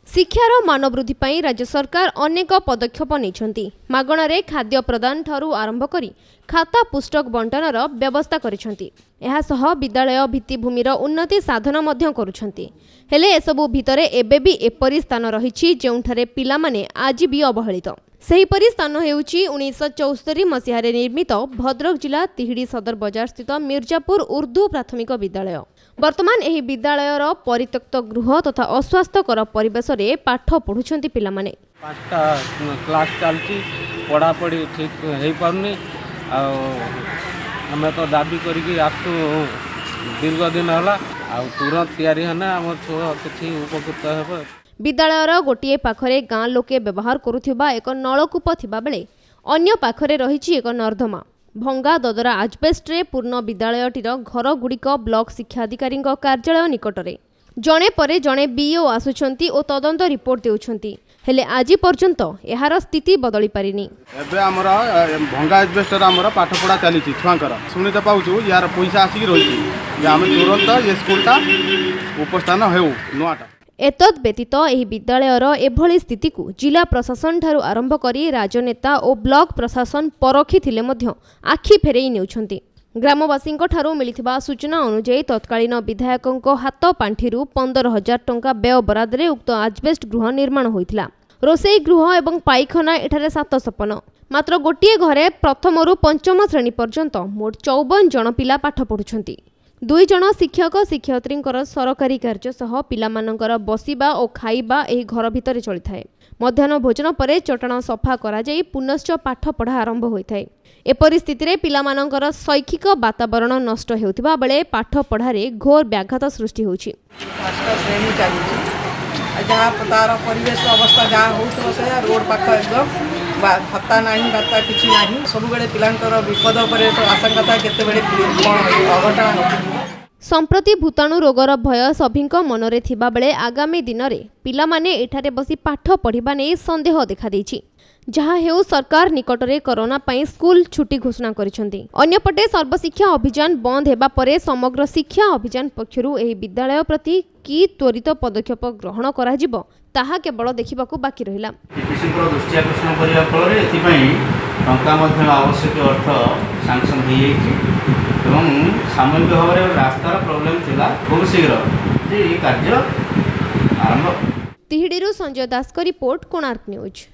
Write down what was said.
शिक्षार मान वृद्धि पाई राज्य सरकार अनेक पदक्षेप नहीं मागणारे खाद्य प्रदान ठारू आरंभ करी खाता पुस्तक बंटनर व्यवस्था करिसेंती। एहा सह विद्यालय भित्तिभूमिर उन्नति साधन मध्य करुछंती। हेले एसबु भितरे एबे भी एपरी स्थान रहिछि जेउठारे पिलामाने आज भी अवहेलित। सेहीपरि स्थान हेउछि 1974 मसीहारे निर्मित भद्रक जिला तिहिडी सदर बजार स्थित मिर्जापुर उर्दू प्राथमिक विद्यालय। वर्तमान एही विद्यालयर परित्यक्त गृह तथा अस्वास्थ्यकर परिवेश रे पाठ पढुछंती पिलामाने। पांचटा क्लास चलची पढ़ा पढ़ी ठीक हेई पारनी आ हमें तो दाबी करिकि आसु दीर्घ दिन होला आ तुरंत तैयारी हना हमर छुआ किछि उपकृत हेबो। विद्यालयर गोटे पाखरे गाँ लोके व्यवहार करुथिबा एक नलकूप थिबा बेले अन्य पाखरे रहिछि एक नर्दमा। भंगा ददरा आजबेस्ट्रे पूर्ण विद्यालयटीर घर गुड़िक ब्लॉक शिक्षा अधिकारी कार्यालय निकटरे जणे परे जणे बीओ आसुछंती ओ तदंत रिपोर्ट देउछंती। हेले आज पर्यंत एहार स्थिति बदली पारिनी। एबे हमरा भंगा आजबेस्टर हमरा पाठ पढ़ा चली छुआंकर सुनिते पाउछु यार पैसा आसी रही जे हम तुरंत ये स्कूलटा उपस्थान हेउ नोआटा। एतद व्यतीत एही विद्यालयर एभली स्थिति को जिला प्रशासन ठारू आरंभ करी राजनेता और ब्लॉक प्रशासन परखी थिले मध्य आखि फेरेई नेउछंती। ग्रामवासी ठारू मिलिथिबा सूचना अनुसार तत्कालीन विधायकों हाथ पांठिरू 15,000 टंका व्यय बरादरे उक्त आजबेस्ट गृह निर्माण होइथिला। रोसई गृह एवं पाइखाना एठारे 750। मात्र गोटे घरे प्रथम रु पंचम श्रेणी पर्यंत मोट 54 जन पिला पाठ पढ़ुछंती। 2 जन शिक्षक शिक्षयित्री सरकारी कार्य सह पिलामानंकर बसिबा और खाइबा एही घर भितरे चली थाए। मध्याह्न भोजन परे चटाण सफा करा जाई पुनश्च पाठ पढ़ा आरंभ होइथाए। एपरि स्थिति पिलामानंकर शैक्षिक वातावरण नष्ट हेउथिबा बेले पाठ पढ़ारे घोर व्याघात सृष्टि होछि। जहाँ तार परिवेश अवस्था जहाँ हो रोड पाख एकदम भत्ता नहीं भत्ता किसी नहीं सब बेले पिलांकर विपद पर आशंका केते बेले अघटना। संप्रति भूताणु रोगर भय सभिंक मनरे थिबा बेले आगामी दिन में पिलामाने एठारे बसी पाठ पढ़िबा नै संदेह देखा देछि। जहाँ हेउ सरकार निकटरे कोरोना पाई स्कूल छुट्टी घोषणा करिसेंती। अन्यपटे सर्वशिक्षा अभियान बंद हेबा परे समग्र शिक्षा अभियान पक्षरु एही विद्यालय प्रति की त्वरित पदक्षेप ग्रहण करा जिवो ताहा केवल देखिबाकू बाकी रहिला। टीपीसीको दृष्टि आकर्षण करिया फल रे एथिपई टंका मध्य आवश्यक अर्थ सैंक्शन हो जाइछि एवं सामूहिक भाव में रास्तार प्रॉब्लम थिला खूब शीघ्र जे कार्य आरंभ। तिहिडीरू संजय दास को रिपोर्ट कोणार्क न्यूज।